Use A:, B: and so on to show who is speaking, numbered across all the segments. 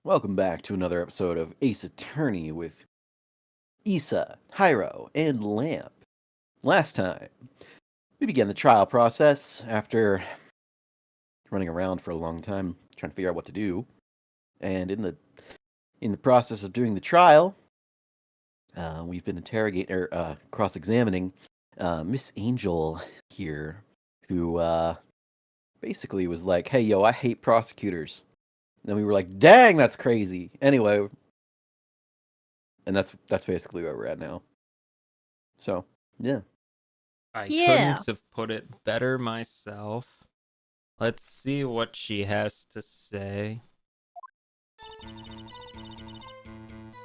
A: Welcome back to another episode of Ace Attorney with Issa, Hyro, and Lamp. Last time, we began the trial process after running around for a long time trying to figure out what to do. And in the process of doing the trial, we've been cross-examining Miss Angel here, who basically was like, "Hey, yo, I hate prosecutors." And we were like, "Dang, that's crazy." Anyway, and that's basically where we're at now. So, yeah.
B: I
C: Yeah.
B: couldn't have put it better myself. Let's see what she has to say.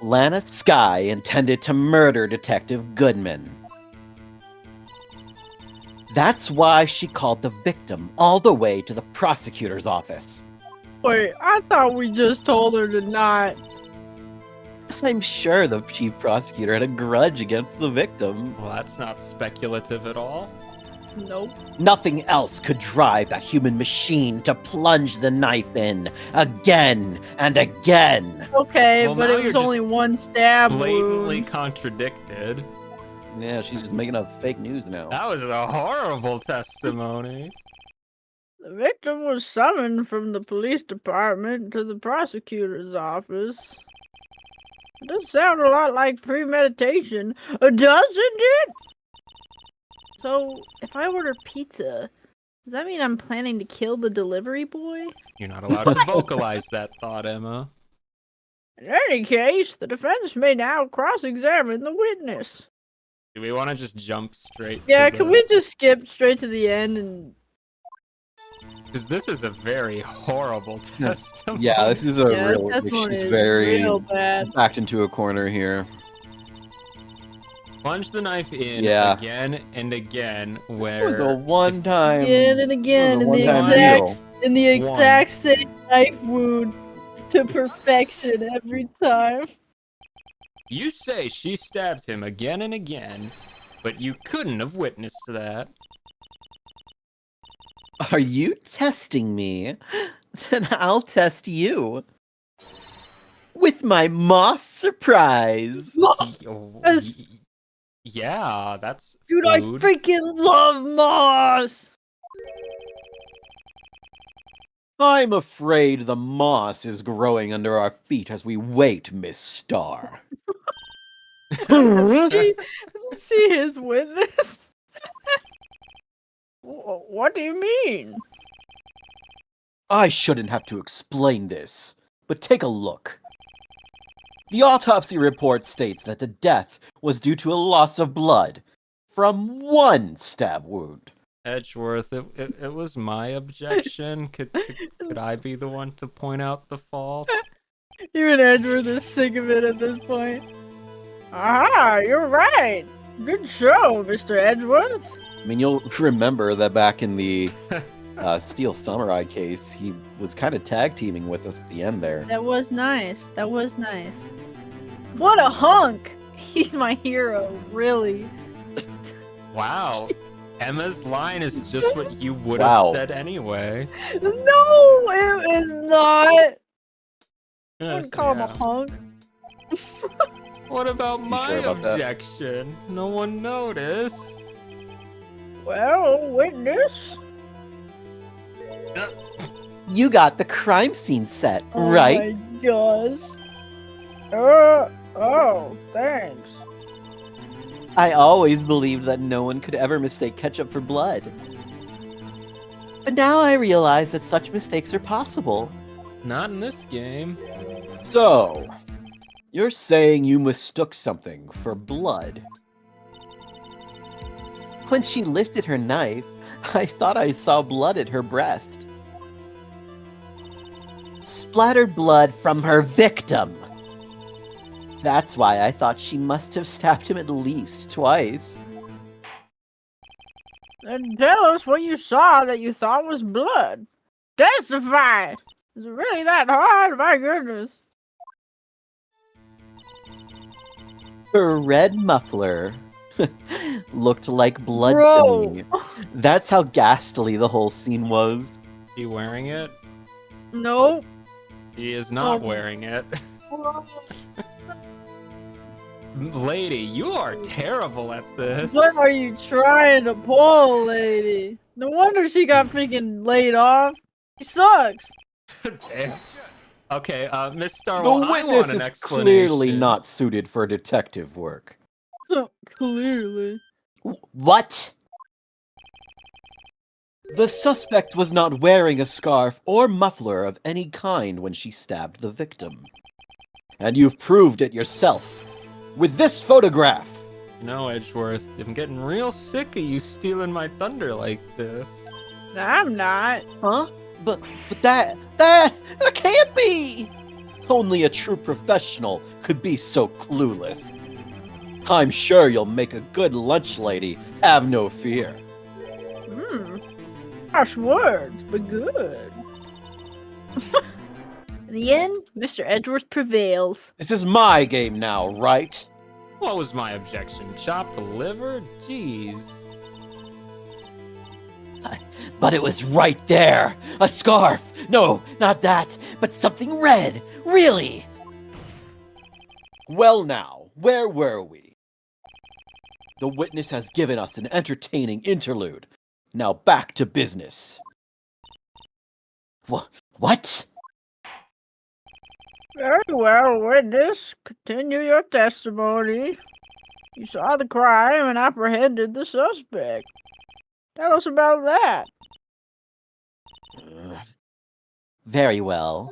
A: Lana Skye intended to murder Detective Goodman. That's why she called the victim all the way to the prosecutor's office.
C: Wait, I thought we just told her to not.
A: I'm sure the chief prosecutor had a grudge against the victim.
B: Well, that's not speculative at all.
C: Nope.
A: Nothing else could drive that human machine to plunge the knife in again and again.
C: Okay,
B: Well,
C: but
B: now
C: it was
B: you're
C: only one stab
B: Blatantly
C: wound.
B: contradicted.
A: Yeah, she's just making up fake news now.
B: That was a horrible testimony.
C: The victim was summoned from the police department to the prosecutor's office. It does sound a lot like premeditation, doesn't it? So, if I order pizza, does that mean I'm planning to kill the delivery boy?
B: You're not allowed to vocalize that thought, Emma.
C: In any case, the defense may now cross-examine the witness.
B: Do we want to just jump straight
C: Yeah,
B: to
C: can we just skip straight to the end and...
B: Because this is a very horrible testimony.
A: Yeah, this is a
C: Yeah,
A: real.
C: this
A: Like,
C: one
A: she's
C: is
A: very
C: real bad.
A: backed into a corner here.
B: Plunge the knife in
A: Yeah.
B: again and again,
A: It was
B: where
A: a one-time.
C: Again and again,
A: it
C: in
A: was a
C: the
A: one-time
C: exact,
A: deal.
C: in the exact same knife wound to perfection every time.
B: you say she stabbed him again and again, but you couldn't have witnessed that.
A: Are you testing me? Then I'll test you. With my moss surprise.
C: Yes.
B: Yeah, that's
C: Dude,
B: food.
C: I freaking love moss!
A: I'm afraid the moss is growing under our feet as we wait, Miss Starr.
C: Isn't she his witness? What do you mean?
A: I shouldn't have to explain this, but take a look. The autopsy report states that the death was due to a loss of blood from one stab wound.
B: Edgeworth, it was my objection. Could I be the one to point out the fault?
C: Even Edgeworth is sick of it at this point. Aha, you're right. Good show, Mr. Edgeworth.
A: I mean, you'll remember that back in the Steel Samurai case, he was kind of tag teaming with us at the end there.
C: That was nice. That was nice. What a hunk! He's my hero, really.
B: Wow. Emma's line is just what you would
A: Wow.
B: have said anyway.
C: No, it is not. I wouldn't call him a
B: Yeah.
C: hunk.
B: What about my
A: sure about that?
B: objection? No one noticed.
C: Well, witness.
A: You got the crime scene set, right?
C: Oh my gosh. Oh, thanks.
A: I always believed that no one could ever mistake ketchup for blood. But now I realize that such mistakes are possible.
B: Not in this game.
A: So, you're saying you mistook something for blood? When she lifted her knife, I thought I saw blood at her breast. Splattered blood from her victim. That's why I thought she must have stabbed him at least twice.
C: Then tell us what you saw that you thought was blood. Testify! Is it really that hard? My goodness.
A: Her red muffler looked like blood
C: Bro.
A: to me. That's how ghastly the whole scene was.
B: You wearing it?
C: Nope.
B: She is not
C: Oh.
B: wearing it. Lady, you are terrible at this.
C: What are you trying to pull, lady? No wonder she got freaking laid off. She sucks.
B: Damn. Okay, Miss
A: The
B: Starwell, I want
A: witness
B: an
A: is
B: explanation.
A: clearly not suited for detective work.
C: Clearly.
A: What? The suspect was not wearing a scarf or muffler of any kind when she stabbed the victim. And you've proved it yourself. With this photograph!
B: You know, Edgeworth, I'm getting real sick of you stealing my thunder like this.
C: I'm not.
A: Huh? But that can't be! Only a true professional could be so clueless. I'm sure you'll make a good lunch lady, have no fear.
C: Harsh words, but good. In the end, Mr. Edgeworth prevails.
A: This is my game now, right?
B: What was my objection? Chopped liver? Jeez.
A: But it was right there! A scarf! No, not that, but something red! Really! Well now, where were we? The witness has given us an entertaining interlude. Now back to business. What?
C: Very well, witness. Continue your testimony. You saw the crime and apprehended the suspect. Tell us about that.
A: Very well.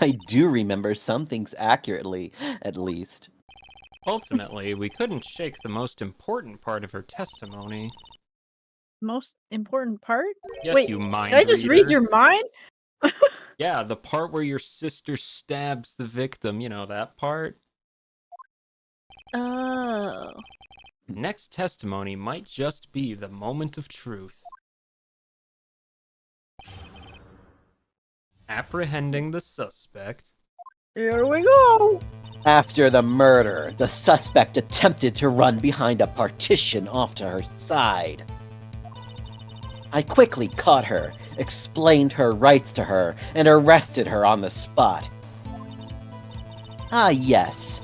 A: I do remember some things accurately, at least.
B: Ultimately, we couldn't shake the most important part of her testimony.
C: Most important part?
B: Yes,
C: Wait,
B: you mind
C: did I just read your mind?
B: Yeah, the part where your sister stabs the victim, you know, that part.
C: Oh.
B: Next testimony might just be the moment of truth. Apprehending the suspect.
C: Here we go.
A: After the murder, the suspect attempted to run behind a partition off to her side. I quickly caught her, explained her rights to her, and arrested her on the spot. Ah, yes.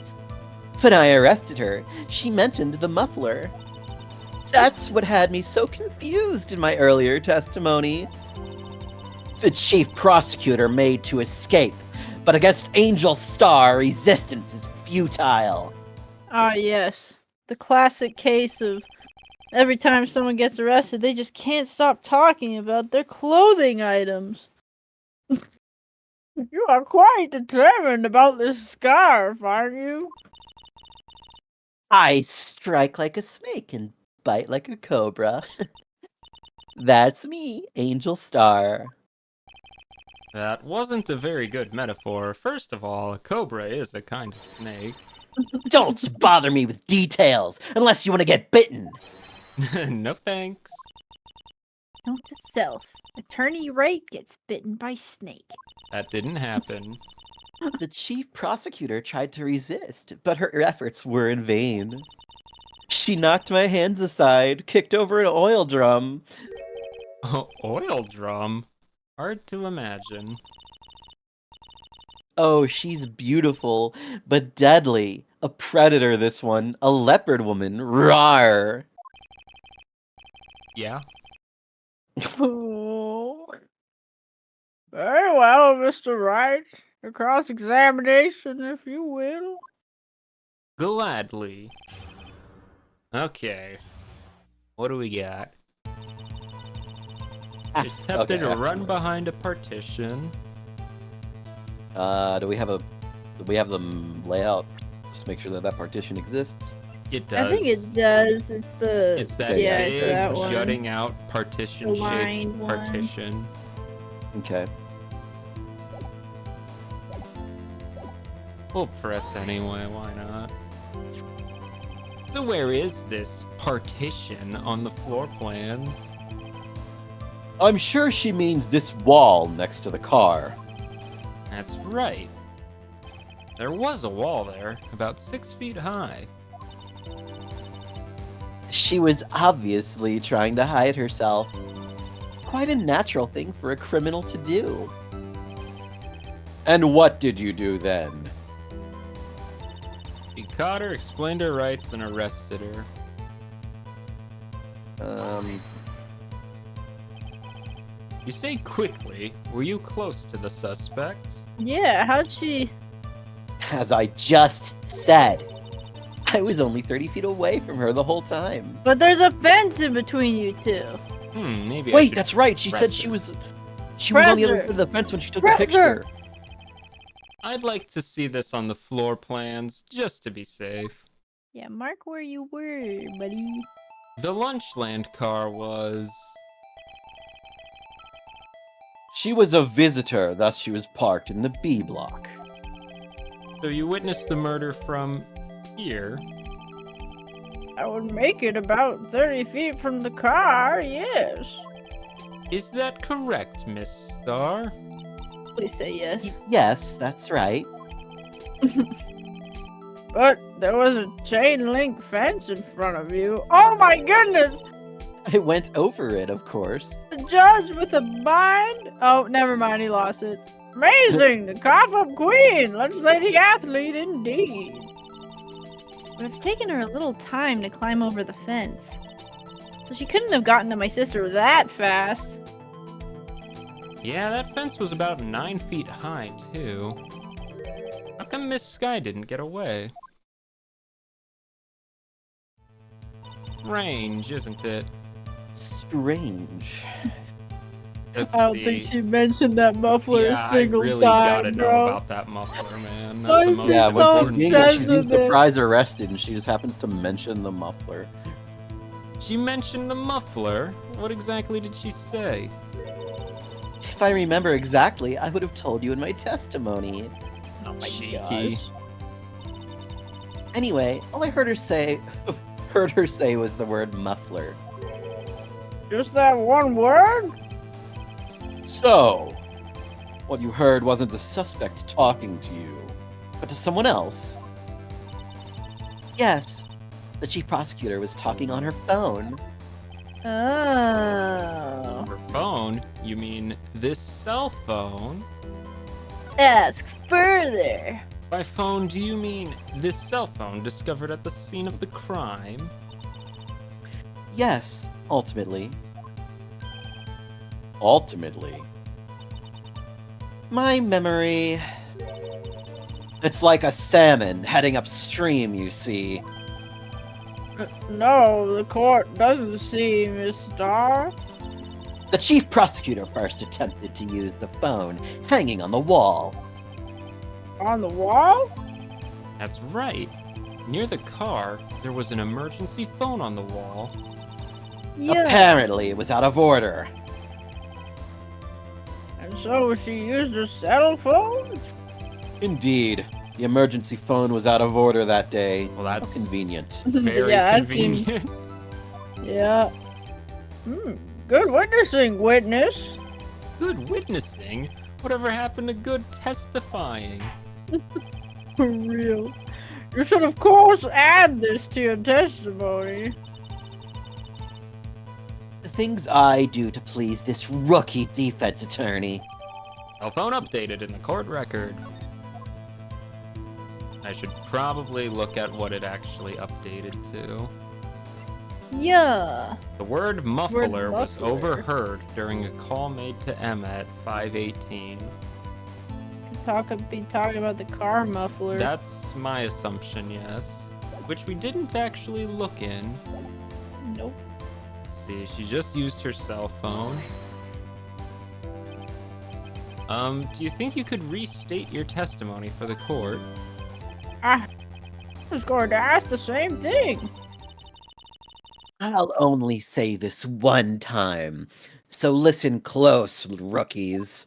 A: When I arrested her, she mentioned the muffler. That's what had me so confused in my earlier testimony. The chief prosecutor made to escape, but against Angel Star, resistance is futile.
C: Ah, yes. The classic case of every time someone gets arrested, they just can't stop talking about their clothing items. You are quite determined about this scarf, aren't you?
A: I strike like a snake and bite like a cobra. That's me, Angel Star.
B: That wasn't a very good metaphor. First of all, a cobra is a kind of snake.
A: Don't bother me with details unless you want to get bitten.
B: No thanks.
C: Note to self. Attorney Wright gets bitten by snake.
B: That didn't happen.
A: The chief prosecutor tried to resist, but her efforts were in vain. She knocked my hands aside, kicked over an oil drum.
B: Oh, oil drum? Hard to imagine.
A: Oh, she's beautiful, but deadly. A predator, this one. A leopard woman. Rawr.
B: Yeah?
C: Oh. Very well, Mr. Wright. A cross-examination, if you will.
B: Gladly. Okay. What do we got? Attempted to run behind a partition.
A: Do we have the layout? Just make sure that partition exists.
B: It does.
C: I think it does. It's the.
B: It's that
C: yeah,
B: big,
C: it's that one.
B: jutting out
C: The
B: partition-shaped
C: lined one.
B: partition.
A: Okay.
B: We'll press anyway, why not? So where is this partition on the floor plans?
A: I'm sure she means this wall next to the car.
B: That's right. There was a wall there, about 6 feet high.
A: She was obviously trying to hide herself. Quite a natural thing for a criminal to do. And what did you do then?
B: He caught her, explained her rights, and arrested her. You say quickly. Were you close to the suspect?
C: Yeah, how'd she...
A: As I just said, I was only 30 feet away from her the whole time.
C: But there's a fence in between you two.
B: Maybe I
A: Wait,
B: should
A: that's right. She
B: press
A: said
B: her.
A: she was on the other
C: Press
A: side of the fence when she took
C: Press
A: the picture.
B: I'd like to see this on the floor plans, just to be safe.
C: Yeah, mark where you were, buddy.
B: The Lunchland car was...
A: She was a visitor, thus she was parked in the B block.
B: So you witnessed the murder from here?
C: I would make it about 30 feet from the car, yes.
B: Is that correct, Miss Star?
C: Please say yes.
A: Yes, that's right.
C: But there was a chain link fence in front of you. Oh my goodness!
A: I went over it, of course.
C: The judge with a bind? Oh, never mind, he lost it. Amazing! The cough-up queen! Legislating athlete indeed.
D: It would have taken her a little time to climb over the fence. So she couldn't have gotten to my sister that fast.
B: Yeah, that fence was about 9 feet high, too. How come Miss Sky didn't get away? Range, isn't it?
A: Strange.
B: Let's
C: I don't
B: see.
C: think she mentioned that muffler
B: Yeah,
C: a single
B: I really
C: time,
B: gotta know
C: bro.
B: about that muffler, man.
C: Why
B: That's the
C: is
B: most
C: she
A: Yeah,
C: so
A: when she's being,
C: obsessed
A: she's being
C: with it?
A: surprise arrested and she just happens to mention the muffler.
B: She mentioned the muffler. What exactly did she say?
A: If I remember exactly, I would have told you in my testimony.
C: Oh my
B: Cheeky.
C: gosh.
A: Anyway, all I heard her say was the word muffler.
C: Just that one word?
A: So, what you heard wasn't the suspect talking to you, but to someone else. Yes, the chief prosecutor was talking on her phone.
C: Oh.
B: Her phone? You mean this cell phone?
C: Ask further.
B: By phone, do you mean this cell phone discovered at the scene of the crime?
A: Yes, ultimately. Ultimately. My memory... It's like a salmon heading upstream, you see.
C: No, the court doesn't see, Miss Star.
A: The chief prosecutor first attempted to use the phone hanging on the wall.
C: On the wall?
B: That's right. Near the car, there was an emergency phone on the wall.
C: Yeah.
A: Apparently, it was out of order.
C: And so she used her cell phone?
A: Indeed, the emergency phone was out of order that day.
B: Well, that's
A: How convenient.
B: very
C: Yeah, that seems-
B: convenient.
C: Yeah. Good witnessing, witness.
B: Good witnessing? Whatever happened to good testifying?
C: For real. You should, of course, add this to your testimony.
A: The things I do to please this rookie defense attorney.
B: Cell phone updated in the court record. I should probably look at what it actually updated to.
D: Yeah.
B: The word muffler was
C: muffler.
B: overheard during a call made to Emma at 5:18.
C: Be talking about the car muffler.
B: That's my assumption, yes. Which we didn't actually look in.
C: Nope.
B: Let's see, she just used her cell phone. Do you think you could restate your testimony for the court?
C: I was going to ask the same thing.
A: I'll only say this one time, so listen close, rookies.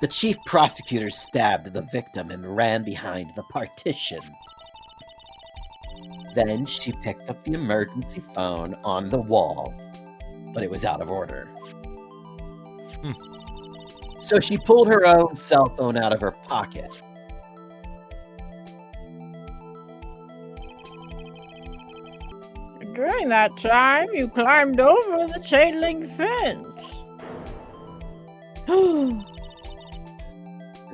A: The chief prosecutor stabbed the victim and ran behind the partition. Then she picked up the emergency phone on the wall, but it was out of order. So she pulled her own cell phone out of her pocket.
C: During that time, you climbed over the chain link fence.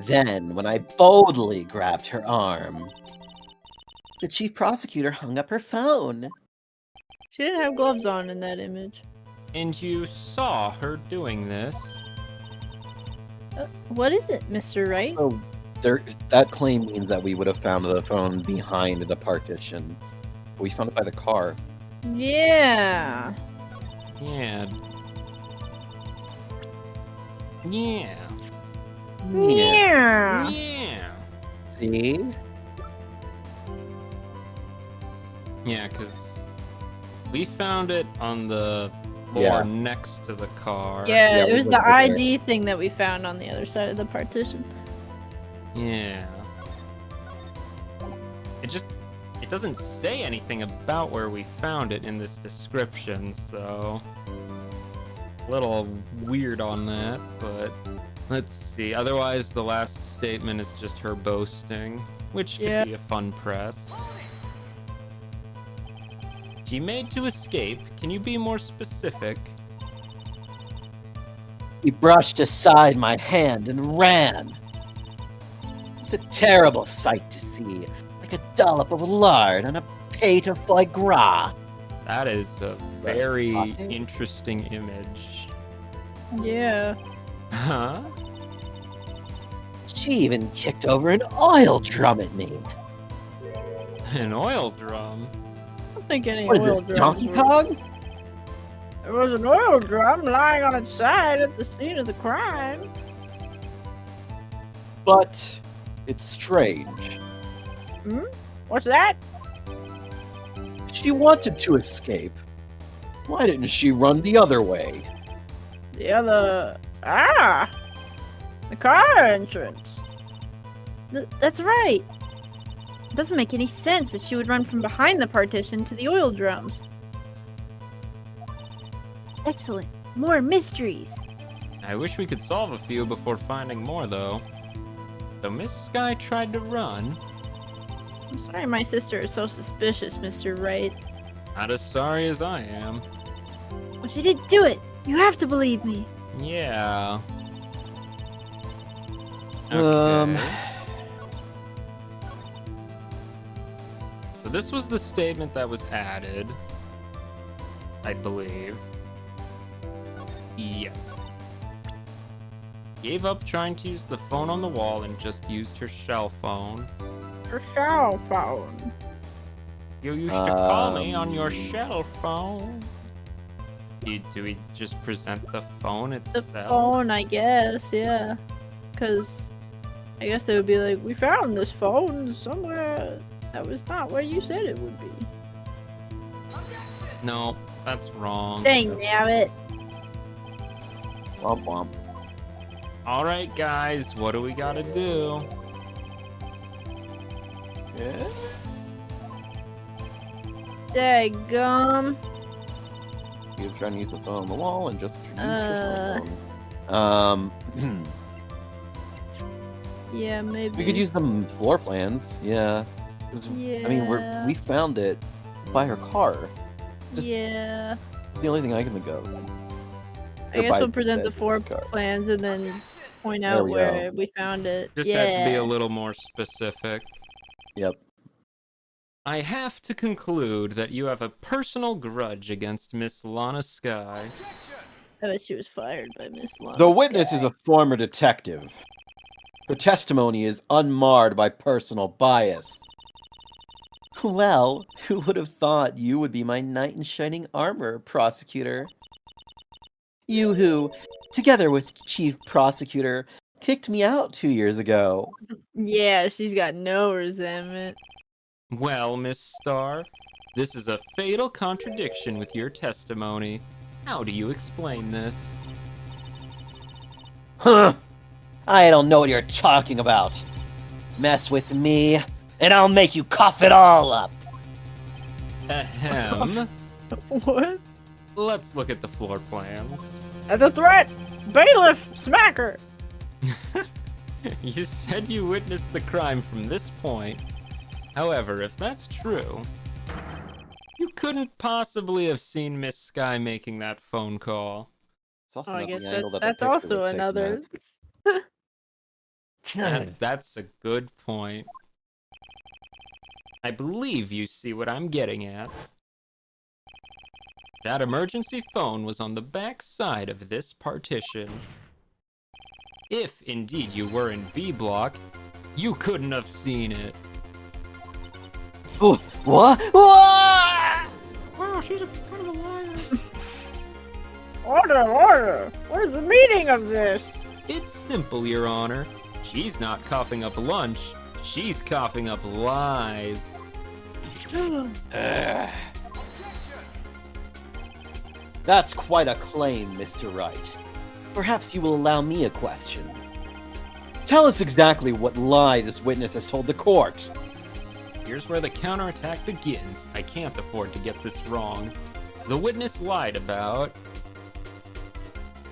A: Then, when I boldly grabbed her arm, the chief prosecutor hung up her phone.
D: She didn't have gloves on in that image.
B: And you saw her doing this.
D: What is it, Mr. Wright?
A: So that claim means that we would have found the phone behind the partition. But we found it by the car.
D: Yeah.
B: Yeah. Yeah.
D: Yeah.
B: Yeah.
A: See?
B: Yeah, because we found it on the floor
A: Yeah.
B: next to the car.
D: Yeah,
A: Yeah,
D: it
A: we
D: was
A: looked
D: the
A: at it.
D: ID thing that we found on the other side of the partition.
B: Yeah. It doesn't say anything about where we found it in this description, so a little weird on that, but let's see. Otherwise, the last statement is just her boasting, which could
D: Yeah.
B: be a fun press. She made to escape. Can you be more specific?
A: He brushed aside my hand and ran. It's a terrible sight to see, like a dollop of lard on a pate of foie gras.
B: That is a very
A: shocking?
B: interesting image.
D: Yeah.
B: Huh?
A: She even kicked over an oil drum at me.
B: An oil drum?
D: I don't think any
A: What
D: oil
A: is this,
D: drums
A: Donkey
D: were-
A: Kong?
C: There was an oil drum lying on its side at the scene of the crime.
A: But it's strange.
C: What's that?
A: She wanted to escape. Why didn't she run the other way?
C: The other... Ah! The car entrance.
D: That's right. It doesn't make any sense that she would run from behind the partition to the oil drums. Excellent. More mysteries.
B: I wish we could solve a few before finding more, though. So Miss Sky tried to run.
D: I'm sorry my sister is so suspicious, Mr. Wright.
B: Not as sorry as I am.
D: Well, she did do it. You have to believe me.
B: Yeah.
A: Um,
B: Okay. So this was the statement that was added, I believe. Yes. Gave up trying to use the phone on the wall and just used her shell phone.
C: Her cell phone.
B: You used to call me on your
A: Um,
B: shell phone. Do we just present the phone
D: The
B: itself?
D: phone, I guess, yeah. Because I guess they would be like,
C: We found this phone somewhere that was not where you said it would be.
B: No, that's wrong.
D: dang nabbit.
A: womp womp.
B: All right, guys, what do we gotta do?
A: Yeah?
D: Daggum.
A: You're trying to use the phone on the wall and just use your
D: Uh.
A: cell phone.
D: Yeah, maybe.
A: We could use the floor plans. Yeah. 'Cause,
D: Yeah.
A: I mean, we found it by her car. just-
D: Yeah.
A: It's the only thing I can think of.
D: I
A: Or
D: guess
A: by
D: we'll present the
A: Bed's
D: four
A: car.
D: plans and then point
A: There
D: out
A: we
D: where
A: go.
D: we found it.
B: Just
D: yeah.
B: had to be a little more specific.
A: Yep.
B: I have to conclude that you have a personal grudge against Miss Lana Sky.
D: I bet she was fired by Miss Lana.
A: The witness is
D: Sky.
A: a former detective. Her testimony is unmarred by personal bias. Well, who would have thought you would be my knight in shining armor, prosecutor? You who, together with Chief Prosecutor, kicked me out 2 years ago.
D: Yeah, she's got no resentment.
B: Well, Miss Star, this is a fatal contradiction with your testimony. How do you explain this?
A: Huh! I don't know what you're talking about. Mess with me, and I'll make you cough it all up.
B: Ahem.
C: What?
B: Let's look at the floor plans.
C: At the threat! Bailiff! Smacker!
B: You said you witnessed the crime from this point. However, if that's true, you could couldn't possibly have seen Miss Sky making that phone call.
A: It's also
C: Oh, I
A: not
C: guess
A: the angle that
C: that's
A: the picture
C: also
A: was taken
C: another.
B: That's a good point. I believe you see what I'm getting at. That emergency phone was on the back side of this partition. If indeed you were in B block, you couldn't have seen it.
A: Oh, what? What?
B: Wow, she's a kind of a liar.
C: Order, order! What is the meaning of this?
B: It's simple, Your Honor. She's not coughing up lunch. She's coughing up lies.
A: That's quite a claim, Mr. Wright. Perhaps you will allow me a question. Tell us exactly what lie this witness has told the court.
B: Here's where the counterattack begins. I can't afford to get this wrong. The witness lied about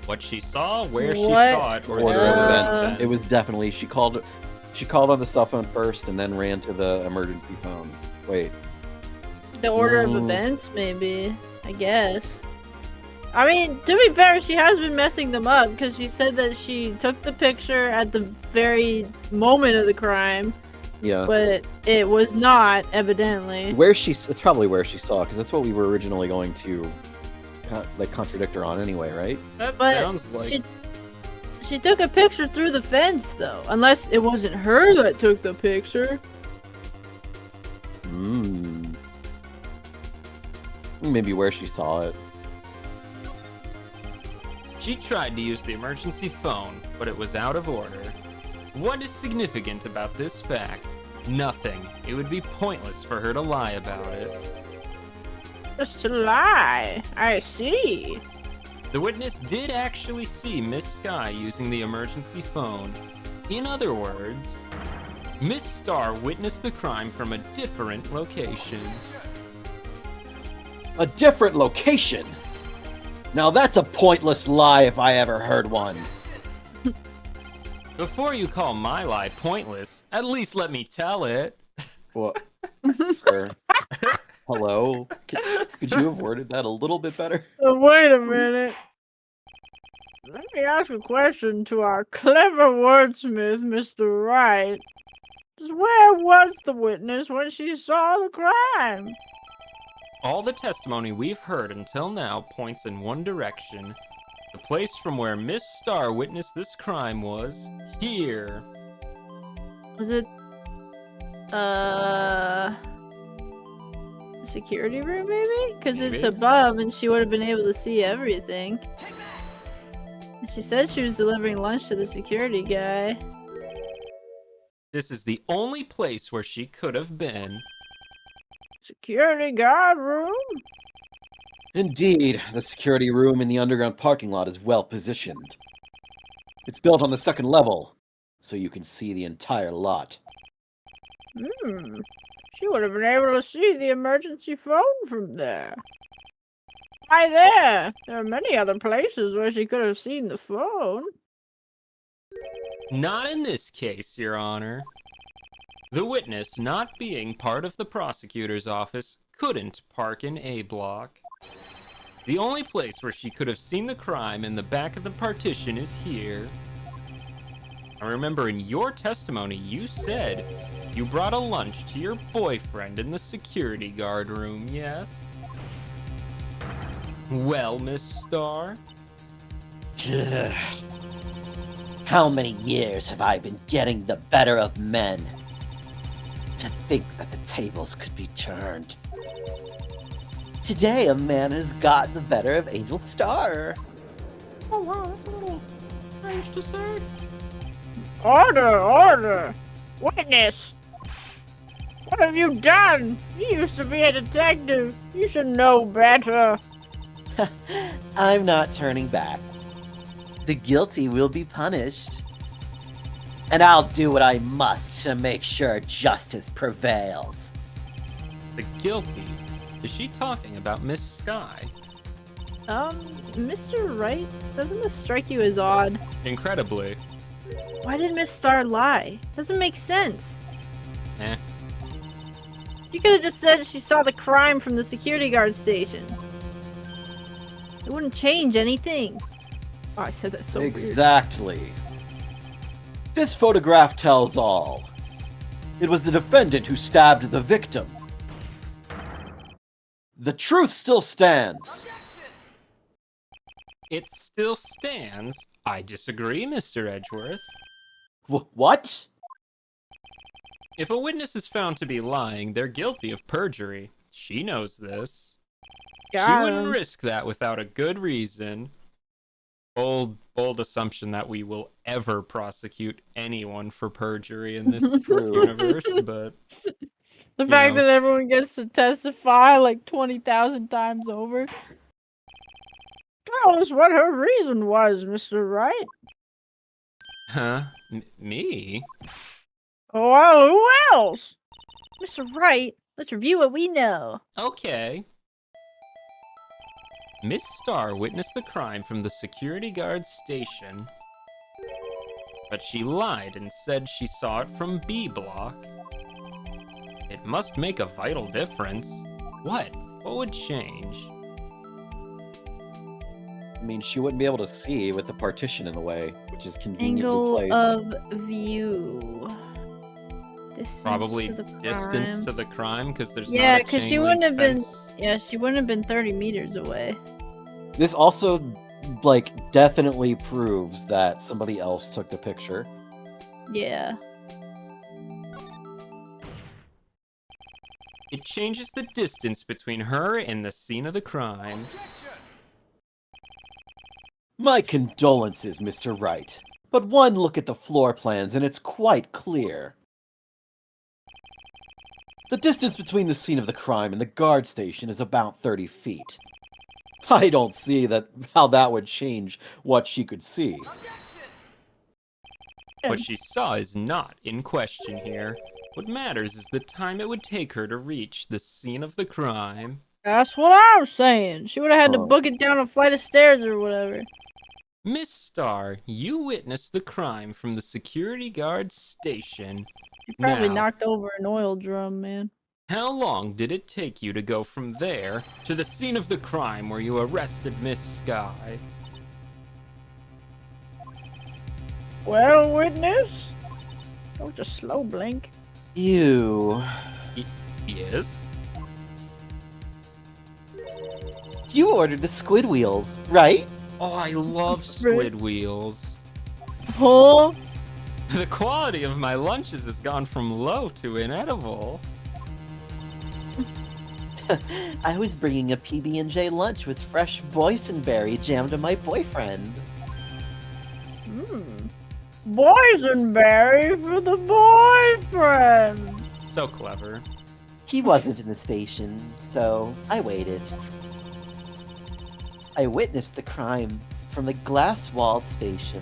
B: what she saw, where she
D: What?
B: saw it, or
A: Order
B: the
A: of
B: order
A: events.
B: of events.
A: It was definitely she called on the cell phone first and then ran to the emergency phone. Wait.
D: The order of
A: Mm.
D: events, maybe. I guess. I mean, to be fair, she has been messing them up because she said that she took the picture at the very moment of the crime,
A: Yeah.
D: but it was not, evidently.
A: It's probably where she saw, because that's what we were originally going to contradict her on anyway, right?
B: That
D: But
B: sounds like
D: she took a picture through the fence, though. Unless it wasn't her that took the picture.
A: Maybe where she saw it.
B: she tried to use the emergency phone, but it was out of order. What is significant about this fact? Nothing. It would be pointless for her to lie about it.
C: Just to lie. I see.
B: The witness did actually see Miss Sky using the emergency phone. In other words, Miss Star witnessed the crime from a different location.
A: A different location? Now that's a pointless lie if I ever heard one.
B: Before you call my lie pointless, at least let me tell it.
A: What? Sir? Hello? Could you have worded that a little bit better?
C: Wait a minute. Let me ask a question to our clever wordsmith, Mr. Wright. Just where was the witness when she saw the crime?
B: All the testimony we've heard until now points in one direction. The place from where Miss Star witnessed this crime was here.
D: Was it, the security room, maybe? Because it's
B: Maybe.
D: above and she would have been able to see everything. And she said she was delivering lunch to the security guy.
B: This is the only place where she could have been.
C: Security guard room?
A: Indeed, the security room in the underground parking lot is well positioned. It's built on the second level, so you can see the entire lot.
C: She would have been able to see the emergency phone from there. Why there? There are many other places where she could have seen the phone.
B: Not in this case, Your Honor. The witness, not being part of the prosecutor's office, couldn't park in A block. The only place where she could have seen the crime in the back of the partition is here. I remember in your testimony you said you brought a lunch to your boyfriend in the security guard room, yes? Well, Miss Star?
A: How many years have I been getting the better of men? To think that the tables could be turned. Today a man has got the better of Angel Star.
B: Oh wow, that's a little strange to say.
C: Order, order! Witness! What have you done? You used to be a detective. You should know better.
A: I'm not turning back. The guilty will be punished. And I'll do what I must to make sure justice prevails.
B: The guilty? Is she talking about Miss Sky?
D: Mr. Wright, doesn't this strike you as odd?
B: Incredibly.
D: Why did Miss Star lie? Doesn't make sense.
B: Eh.
D: She could have just said she saw the crime from the security guard station. It wouldn't change anything. Oh, I said that so weird.
A: Exactly. This photograph tells all. It was the defendant who stabbed the victim. The truth still stands.
B: It still stands. I disagree, Mr. Edgeworth.
A: What?
B: If a witness is found to be lying, they're guilty of perjury. She knows this. She wouldn't risk that without a good reason. Bold assumption that we will ever prosecute anyone for perjury in this universe, but
D: the fact that everyone gets to testify like 20,000 times over.
C: Tell us what her reason was, Mr. Wright.
B: Huh? Me?
C: Well, who else?
D: Mr. Wright, let's review what we know.
B: Okay. Miss Starr witnessed the crime from the security guard station, but she lied and said she saw it from B block. It must make a vital difference. What? What would change?
A: I mean, she wouldn't be able to see with the partition in the way, which is conveniently
D: Angle
A: placed.
D: of view. Distance
B: Probably
D: to the
B: distance
D: crime.
B: to the crime, because there's
D: Yeah,
B: not a
D: because she
B: chain
D: wouldn't
B: link
D: have been.
B: fence.
D: Yeah, she wouldn't have been 30 meters away.
A: This also, like, definitely proves that somebody else took the picture.
D: Yeah.
B: It changes the distance between her and the scene of the crime.
A: My condolences, Mr. Wright. But one look at the floor plans and it's quite clear. The distance between the scene of the crime and the guard station is about 30 feet. I don't see how that would change what she could see.
B: What she saw is not in question here. What matters is the time it would take her to reach the scene of the crime.
C: That's what I was saying.
D: She would have had to
A: Oh.
D: book it down a flight of stairs or whatever.
B: Miss Starr, you witnessed the crime from the security guard station.
D: She probably
B: Now,
D: knocked over an oil drum, man.
B: how long did it take you to go from there to the scene of the crime where you arrested Miss Sky?
C: Well, witness? That was a slow blink.
A: You
B: Yes?
A: ordered the squid wheels, right?
B: Oh, I love squid wheels.
D: Oh,
B: The quality of my lunches has gone from low to inedible.
A: I was bringing a PB&J lunch with fresh boysenberry jam to my boyfriend.
C: Boysenberry for the boyfriend.
B: So clever.
A: He wasn't in the station, so I waited. I witnessed the crime from the glass-walled station.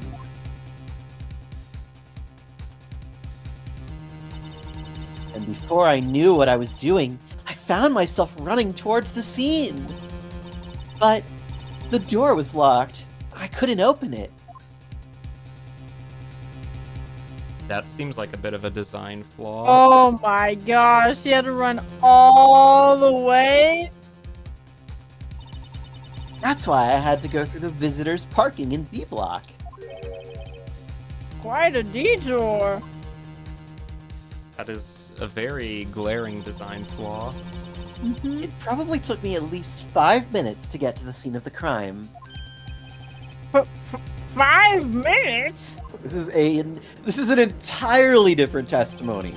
A: And before I knew what I was doing, I found myself running towards the scene. But the door was locked. I couldn't open it.
B: That seems like a bit of a design flaw.
D: oh my gosh, she had to run all the way?
A: That's why I had to go through the visitors' parking in B block.
C: Quite a detour.
B: That is a very glaring design flaw.
D: Mm-hmm.
A: It probably took me at least 5 minutes to get to the scene of the crime.
C: 5 minutes?
A: This is an entirely different testimony.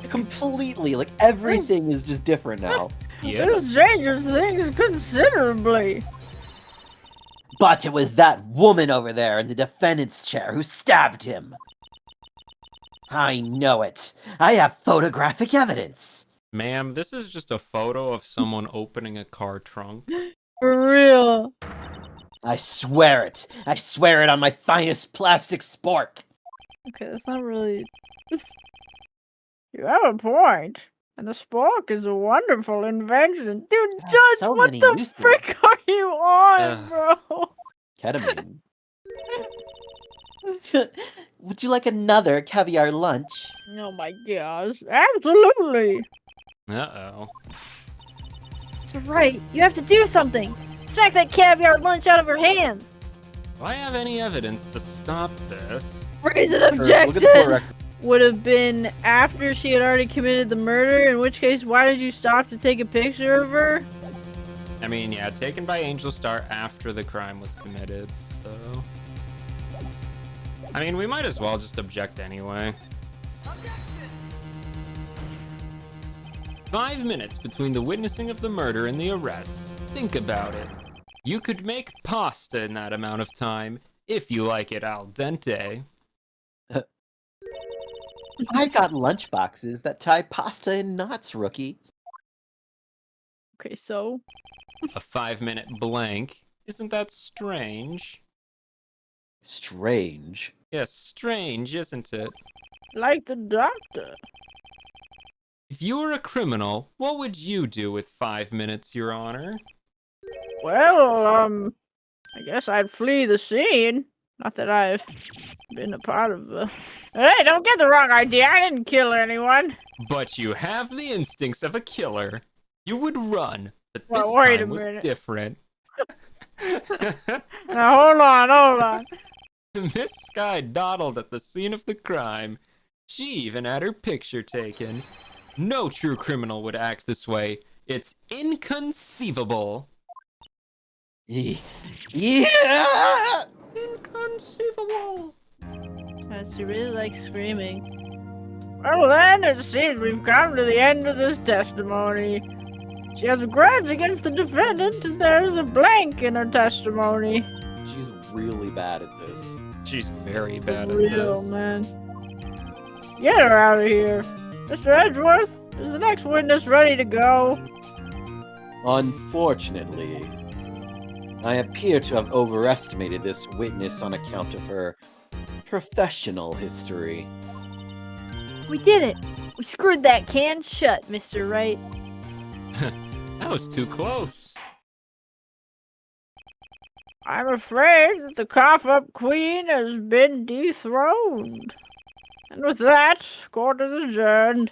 A: Completely, like everything is just different now.
B: Yes.
C: This changes things considerably.
A: But it was that woman over there in the defendant's chair who stabbed him. I know it. I have photographic evidence.
B: Ma'am, this is just a photo of someone opening a car trunk.
D: For real.
A: I swear it. I swear it on my finest plastic spork.
D: Okay, that's not really.
C: You have a point. And the spork is a wonderful invention. Dude,
A: It has
C: Judge,
A: so
C: what
A: many
C: the
A: uses.
C: frick are you on,
B: Ugh.
C: bro?
A: Ketamine. Would you like another caviar lunch?
C: Oh my gosh. Absolutely.
B: Uh-oh.
D: Mr. Wright, you have to do something. Smack that caviar lunch out of her hands.
B: Do I have any evidence to stop this?
D: Raise an
A: Sure, look at the court
D: objection.
A: record.
D: Would have been after she had already committed the murder, in which case, why did you stop to take a picture of her?
B: I mean, yeah, taken by Angel Star after the crime was committed, so... I mean, we might as well just object anyway. 5 minutes between the witnessing of the murder and the arrest. Think about it. You could make pasta in that amount of time, if you like it al dente.
A: I got lunchboxes that tie pasta in knots, rookie.
D: Okay, so
B: A 5-minute blank. Isn't that strange?
A: Strange.
B: Yes, strange, isn't it?
C: Like the doctor.
B: If you were a criminal, what would you do with 5 minutes, Your Honor?
C: Well, I guess I'd flee the scene. Not that I've been a part of the... Hey, don't get the wrong idea. I didn't kill anyone.
B: But you have the instincts of a killer. You would run, but this
C: Well, wait a
B: time was
C: minute.
B: different.
C: Now, hold on.
B: Miss Sky dawdled at the scene of the crime. She even had her picture taken. No true criminal would act this way. It's inconceivable.
A: Yeah!
B: Inconceivable.
D: she really likes screaming.
C: Well, then, it seems we've come to the end of this testimony. She has a grudge against the defendant, and there's a blank in her testimony.
A: She's really bad at this.
B: She's very bad at
C: Real,
B: this.
C: man. Get her out of here. Mr. Edgeworth, is the next witness ready to go?
A: Unfortunately, I appear to have overestimated this witness on account of her professional history.
D: We did it. We screwed that can shut, Mr. Wright.
B: That was too close.
C: I'm afraid that the cough-up queen has been dethroned. And with that, court is adjourned.